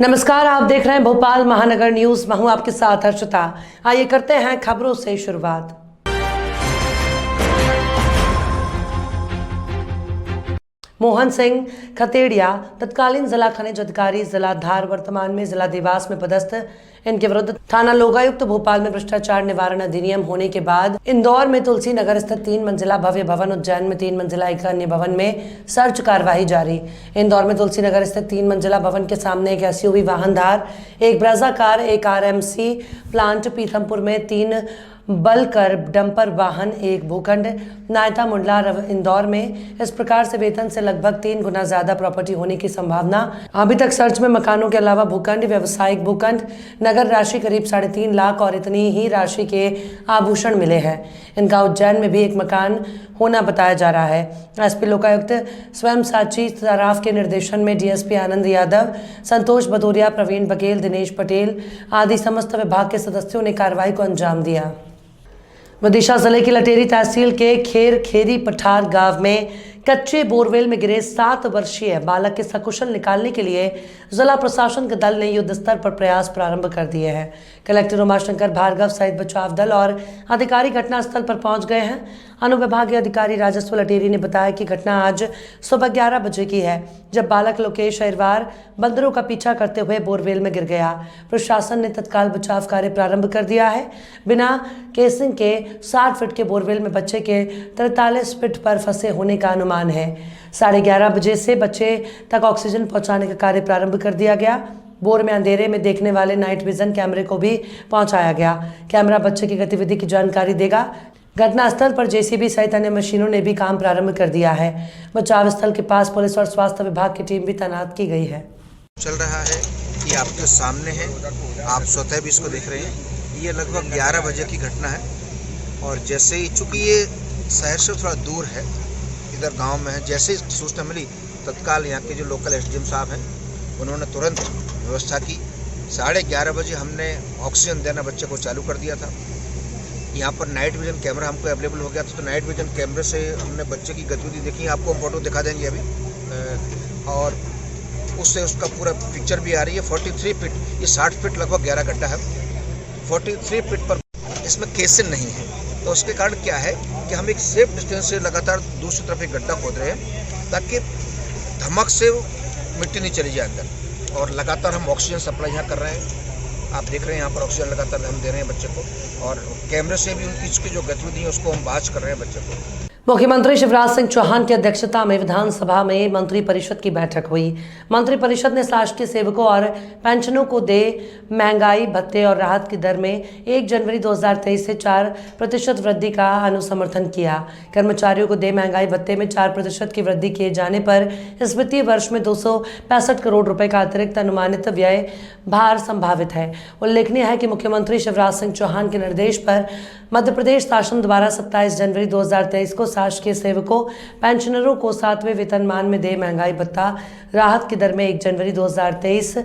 नमस्कार, आप देख रहे हैं भोपाल महानगर न्यूज। मैं हूं आपके साथ हर्षिता। आइए करते हैं खबरों से शुरुआत। मोहन सिंह खतेड़िया तत्कालीन जिला खनिज अधिकारी जिला धार, वर्तमान में जिला देवास में पदस्थ। इनके विरुद्ध थाना लोकायुक्त भोपाल में भ्रष्टाचार निवारण अधिनियम होने के बाद इंदौर में तुलसी नगर स्थित 3 मंजिला भव्य भवन, उज्जैन में 3 मंजिला एक अन्य भवन में सर्च कार्यवाही जारी। इंदौर में तुलसी नगर स्थित 3 मंजिला भवन के सामने एक एसयूवी वाहनधार, एक ब्रेजा कार, एक आरएमसी प्लांट, पीथमपुर में 3 बलकर डंपर वाहन, एक भूखंड, नायता मुंडला इंदौर में। इस प्रकार से वेतन से लगभग 3 गुना ज्यादा प्रॉपर्टी होने की संभावना। अभी तक सर्च में मकानों के अलावा भूखंड, व्यावसायिक भूखंड, नगर राशि करीब 3.5 लाख और इतनी ही राशि के आभूषण मिले हैं। इनका उज्जैन में भी एक मकान होना बताया जा रहा है। एसपी लोकायुक्त स्वयं साची सराफ के निर्देशन में डीएसपी आनंद यादव, संतोष भदौरिया, प्रवीण बघेल, दिनेश पटेल आदि समस्त विभाग के सदस्यों ने कार्रवाई को अंजाम दिया। विदिशा जिले की लटेरी तहसील के खेरी पठार गांव में कच्चे बोरवेल में गिरे 7 वर्षीय बालक के सकुशल निकालने के लिए जिला प्रशासन के दल ने युद्ध स्तर पर प्रयास प्रारंभ कर दिए हैं। कलेक्टर उमाशंकर भार्गव सहित बचाव दल और अधिकारी घटनास्थल पर पहुंच गए हैं। अनुविभागीय अधिकारी राजस्व लटेरी ने बताया कि घटना आज सुबह 11 बजे की है, जब बालक लोकेश अहिरवार बंदरों का पीछा करते हुए बोरवेल में गिर गया। प्रशासन ने तत्काल बचाव कार्य प्रारंभ कर दिया है। बिना केसिंग के 60 फीट के बोरवेल में बच्चे के 43 फीट पर फंसे होने का अनुमान है। 11:30 बजे से बच्चे तक ऑक्सीजन पहुंचाने का कार्य प्रारंभ कर दिया गया। बोर में अंधेरे में देखने वाले नाइट विजन कैमरे को भी पहुंचाया गया। कैमरा बच्चे की गतिविधि की जानकारी देगा। घटनास्थल पर जेसीबी सहित अन्य मशीनों ने भी काम प्रारंभ कर दिया है। बचाव स्थल के पास पुलिस और स्वास्थ्य विभाग की टीम भी तैनात की गई है। चल रहा है, ये आपके सामने है, आप स्वतः भी इसको देख रहे हैं। ये लगभग 11 बजे की घटना है और जैसे ही, चूँकि ये शहर से थोड़ा दूर है, इधर गांव में है, जैसे ही सूचना मिली तत्काल यहाँ के जो लोकल एसडीएम साहब हैं उन्होंने तुरंत व्यवस्था की। 11:30 बजे हमने ऑक्सीजन देना बच्चे को चालू कर दिया था। यहाँ पर नाइट विजन कैमरा हमको अवेलेबल हो गया था, तो नाइट विजन कैमरे से हमने बच्चे की गतिविधि देखी। आपको हम फोटो दिखा देंगे अभी, और उससे उसका पूरा पिक्चर भी आ रही है। 43 फीट, ये 60 फीट लगभग 11 गड्ढा है। 43 फीट पर इसमें केसिन नहीं है, तो उसके कारण क्या है कि हम एक सेफ डिस्टेंस से लगातार दूसरी तरफ एक गड्ढा खोद रहे हैं ताकि धमक से मिट्टी नहीं चली जाए अंदर। और लगातार हम ऑक्सीजन सप्लाई यहाँ कर रहे हैं। आप देख रहे हैं यहाँ पर ऑक्सीजन लगातार हम दे रहे हैं बच्चे को, और कैमरे से भी उनकी जो गतिविधि है उसको हम बाज कर रहे हैं बच्चे को। मुख्यमंत्री शिवराज सिंह चौहान की अध्यक्षता में विधानसभा में मंत्रिपरिषद की बैठक हुई। मंत्रिपरिषद ने शासकीय सेवकों और पेंशनों को दे महंगाई भत्ते और राहत की दर में 1 जनवरी 2023 से 4% वृद्धि का अनुसमर्थन किया। कर्मचारियों को दे महंगाई भत्ते में 4% की वृद्धि किए जाने पर इस वित्तीय वर्ष में 265 करोड़ रुपए का अतिरिक्त अनुमानित व्यय भार संभावित है। उल्लेखनीय है कि मुख्यमंत्री शिवराज सिंह चौहान के निर्देश पर मध्य प्रदेश शासन द्वारा 27 जनवरी 2023 को शासकीय सेवकों पेंशनरों को 7वें वेतनमान में दे महंगाई भत्ता राहत की दर में 1 जनवरी 2023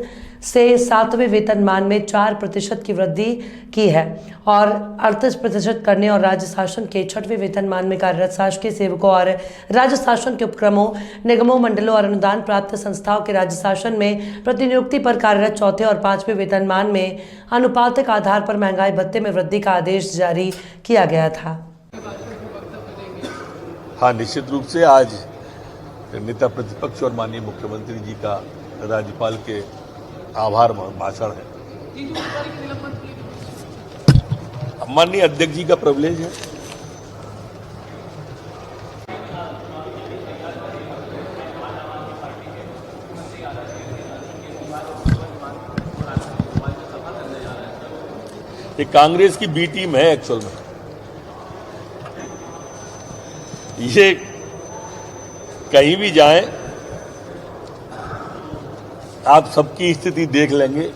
से 7वें वेतनमान में 4% की वृद्धि की है और 38% करने और राज्य शासन के 6वें वेतनमान में कार्यरत शासकीय सेवकों और राज्य शासन के उपक्रमों, निगमों, मंडलों और अनुदान प्राप्त संस्थाओं के राज्य शासन में प्रतिनियुक्ति पर कार्यरत 4थे और 5वें वेतनमान में अनुपातिक आधार पर महंगाई भत्ते में वृद्धि का आदेश जारी किया गया था। हाँ, निश्चित रूप से आज नेता प्रतिपक्ष और माननीय मुख्यमंत्री जी का राज्यपाल के आभार भाषण है। माननीय अध्यक्ष जी का प्रिविलेज है। ये कांग्रेस की बी टीम है एक्चुअल में। ये कहीं भी जाएं, आप सबकी स्थिति देख लेंगे।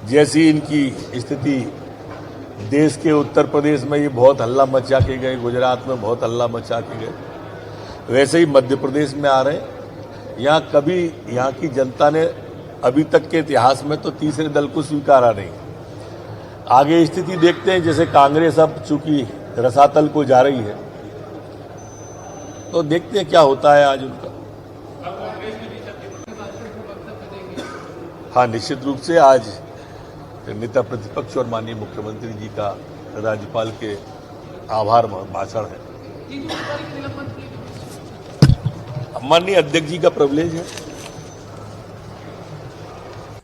जैसी इनकी स्थिति देश के उत्तर प्रदेश में ये बहुत हल्ला मचा के गए, गुजरात में बहुत हल्ला मचा के गए, वैसे ही मध्य प्रदेश में आ रहे हैं। यहाँ की जनता ने अभी तक के इतिहास में तो तीसरे दल को स्वीकारा नहीं। आगे स्थिति देखते हैं। जैसे कांग्रेस अब चूंकि रसातल को जा रही है, तो देखते हैं क्या होता है आज उनका। हाँ, निश्चित रूप से आज नेता प्रतिपक्ष और माननीय मुख्यमंत्री जी का राज्यपाल के आभार भाषण है। माननीय अध्यक्ष जी का प्रिविलेज है।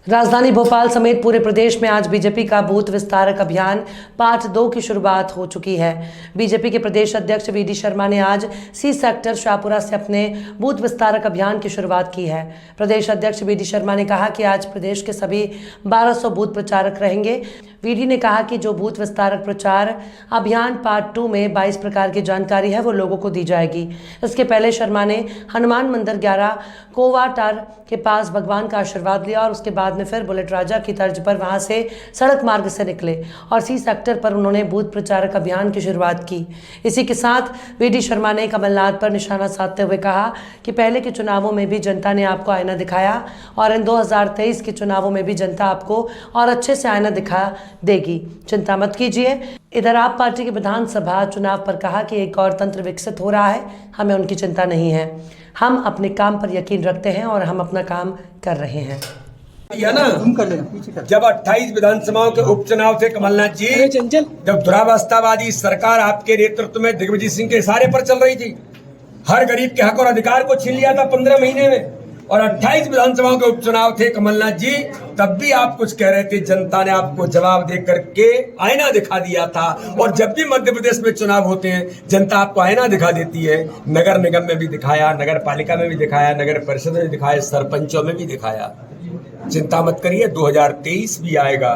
राजधानी भोपाल समेत पूरे प्रदेश में आज बीजेपी का बूथ विस्तारक अभियान पार्ट 2 की शुरुआत हो चुकी है। बीजेपी के प्रदेश अध्यक्ष वी डी शर्मा ने आज सी सेक्टर शाहपुरा से अपने बूथ विस्तारक अभियान की शुरुआत की है। प्रदेश अध्यक्ष वी डी शर्मा ने कहा कि आज प्रदेश के सभी 1200 बूथ प्रचारक रहेंगे। वीडी ने कहा कि जो बूथ विस्तारक प्रचार अभियान पार्ट 2 में 22 प्रकार की जानकारी है वो लोगों को दी जाएगी। इसके पहले शर्मा ने हनुमान मंदिर 11 कोवाटार के पास भगवान का आशीर्वाद लिया और उसके बाद में फिर बुलेट राजा की तर्ज पर वहां से सड़क मार्ग से निकले और सी सेक्टर पर उन्होंने बूथ प्रचारक अभियान की शुरुआत की। इसी के साथ वीडी शर्मा ने कमलनाथ पर निशाना साधते हुए कहा कि पहले के चुनावों में भी जनता ने आपको आईना दिखाया और इन 2023 के चुनावों में भी जनता आपको और अच्छे से आईना दिखा देगी, चिंता मत कीजिए। इधर आप पार्टी के विधानसभा चुनाव पर कहा कि एक और तंत्र विकसित हो रहा है, हमें उनकी चिंता नहीं है। हम अपने काम पर यकीन रखते हैं और हम अपना काम कर रहे हैं। जब 28 विधानसभाओं के उपचुनाव थे कमलनाथ जी, जब दुरावस्थावादी सरकार आपके नेतृत्व में दिग्विजय सिंह के इशारे पर चल रही थी, हर गरीब के हक और अधिकार को छीन लिया था 15 महीने में, और 28 विधानसभाओं के उपचुनाव थे कमलनाथ जी, तब भी आप कुछ कह रहे थे। जनता ने आपको जवाब दे करके आईना दिखा दिया था। और जब भी मध्य प्रदेश में चुनाव होते हैं जनता आपको आईना दिखा देती है। नगर निगम में भी दिखाया, नगर पालिका में भी दिखाया, नगर परिषद में भी दिखाया, सरपंचों में भी दिखाया। चिंता मत करिए, 2023 भी आएगा,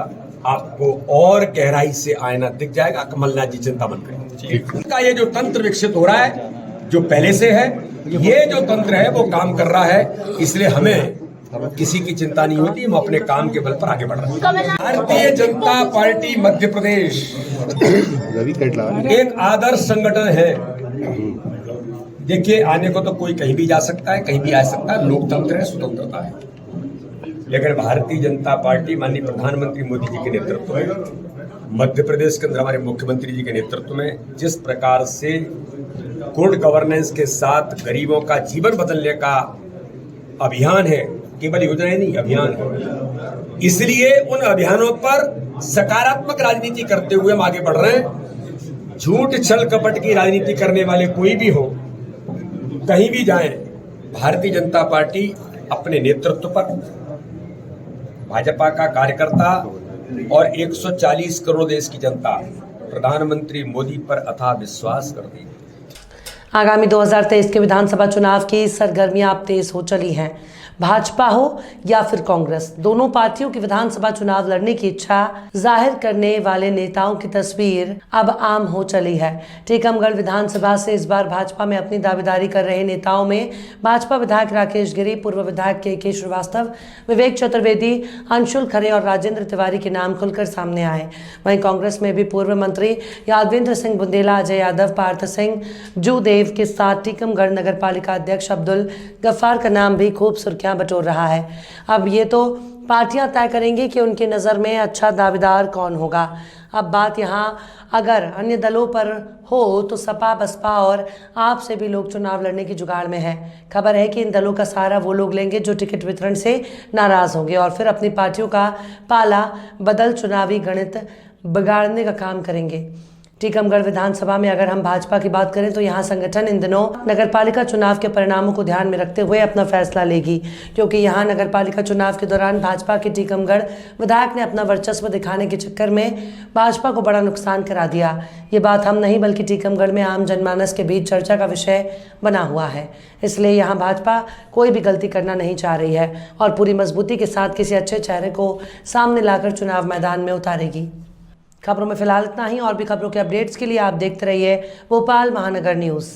आपको और गहराई से आईना दिख जाएगा। कमलनाथ जी चिंता मत करिए। ये जो तंत्र विकसित हो रहा है, जो पहले से है, ये जो तंत्र है वो काम कर रहा है, इसलिए हमें किसी की चिंता नहीं होती। हम अपने काम के बल पर आगे बढ़ रहे हैं। भारतीय जनता पार्टी मध्य प्रदेश एक आदर्श संगठन है। देखिए, आने को तो कोई कहीं भी जा सकता है, कहीं भी आ सकता है, लोकतंत्र है, स्वतंत्रता है। लेकिन भारतीय जनता पार्टी माननीय प्रधानमंत्री मोदी जी के नेतृत्व में, मध्य प्रदेश के अंदर हमारे मुख्यमंत्री जी के नेतृत्व में जिस प्रकार से गुड गवर्नेंस के साथ गरीबों का जीवन बदलने का अभियान है, केवल योजना नहीं, अभियान है। इसलिए उन अभियानों पर सकारात्मक राजनीति करते हुए हम आगे बढ़ रहे हैं। झूठ छल कपट की राजनीति करने वाले कोई भी हो, कहीं भी जाएं, भारतीय जनता पार्टी अपने नेतृत्व पर, भाजपा का कार्यकर्ता और 140 करोड़ देश की जनता प्रधानमंत्री मोदी पर अथाह विश्वास कर रही है। आगामी 2023 के विधानसभा चुनाव की सरगर्मियां अब तेज हो चली हैं। भाजपा हो या फिर कांग्रेस, दोनों पार्टियों की विधानसभा चुनाव लड़ने की इच्छा जाहिर करने वाले नेताओं की तस्वीर अब आम हो चली है। टीकमगढ़ विधानसभा से इस बार भाजपा में अपनी दावेदारी कर रहे नेताओं में भाजपा विधायक राकेश गिरी, पूर्व विधायक के श्रीवास्तव, विवेक चतुर्वेदी, अंशुल खरे और राजेंद्र तिवारी के नाम खुलकर सामने आए। वहीं कांग्रेस में भी पूर्व मंत्री यादवेंद्र सिंह बुंदेला, अजय यादव, पार्थ सिंह जूदेव के साथ टीकमगढ़ नगर पालिका अध्यक्ष अब्दुल गफ्फार का नाम भी खूब सुर्खियां बटोर रहा है। अब ये तो पार्टियां तय करेंगी कि उनकी नज़र में अच्छा दावेदार कौन होगा। अब बात यहाँ अगर अन्य दलों पर हो तो सपा, बसपा और आप से भी लोग चुनाव लड़ने की जुगाड़ में है। खबर है कि इन दलों का सहारा वो लोग लेंगे जो टिकट वितरण से नाराज होंगे और फिर अपनी पार्टियों का पाला बदल चुनावी गणित बिगाड़ने का काम करेंगे। टीकमगढ़ विधानसभा में अगर हम भाजपा की बात करें तो यहाँ संगठन इन दिनों नगरपालिका चुनाव के परिणामों को ध्यान में रखते हुए अपना फैसला लेगी, क्योंकि यहाँ नगरपालिका चुनाव के दौरान भाजपा के टीकमगढ़ विधायक ने अपना वर्चस्व दिखाने के चक्कर में भाजपा को बड़ा नुकसान करा दिया। ये बात हम नहीं बल्कि टीकमगढ़ में आम जनमानस के बीच चर्चा का विषय बना हुआ है। इसलिए यहाँ भाजपा कोई भी गलती करना नहीं चाह रही है और पूरी मजबूती के साथ किसी अच्छे चेहरे को सामने लाकर चुनाव मैदान में उतारेगी। खबरों में फिलहाल इतना ही। और भी खबरों के अपडेट्स के लिए आप देखते रहिए भोपाल महानगर न्यूज़।